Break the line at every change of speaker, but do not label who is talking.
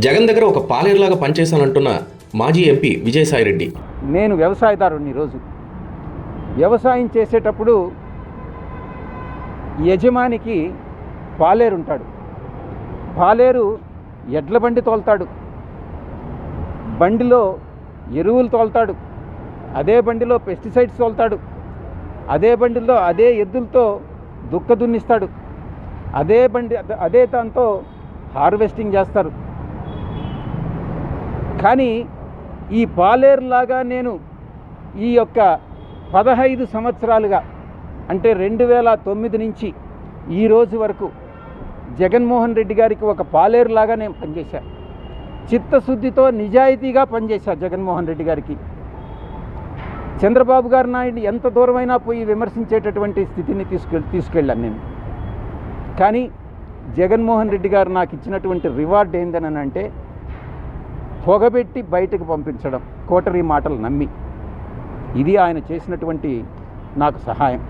జగన్ దగ్గర ఒక పాలేరులాగా పనిచేశానంటున్న మాజీ ఎంపీ విజయసాయిరెడ్డి.
నేను వ్యవసాయదారుని. ఈరోజు వ్యవసాయం చేసేటప్పుడు యజమానికి పాలేరు ఉంటాడు. పాలేరు ఎడ్ల బండి తోలుతాడు, బండిలో ఎరువులు తోలుతాడు, అదే బండిలో పెస్టిసైడ్స్ తోలుతాడు, అదే బండిలో అదే ఎద్దులతో దుక్క దున్నిస్తాడు, అదే దాంతో హార్వెస్టింగ్ చేస్తారు. కానీ ఈ పాలేరులాగా నేను ఈ యొక్క 15 సంవత్సరాలుగా, అంటే 2009 నుంచి ఈ రోజు వరకు జగన్మోహన్ రెడ్డి గారికి ఒక పాలేరులాగా నేను పనిచేశా. చిత్తశుద్ధితో నిజాయితీగా పనిచేశా జగన్మోహన్ రెడ్డి గారికి. చంద్రబాబు గారు నాయుడు ఎంత దూరమైనా పోయి విమర్శించేటటువంటి స్థితిని తీసుకెళ్ళాను నేను. కానీ జగన్మోహన్ రెడ్డి గారు నాకు ఇచ్చినటువంటి రివార్డ్ ఏందని అంటే, పొగబెట్టి బయటకు పంపించడం, కోటరీ మాటలు నమ్మి. ఇది ఆయన చేసినటువంటి నాకు సహాయం.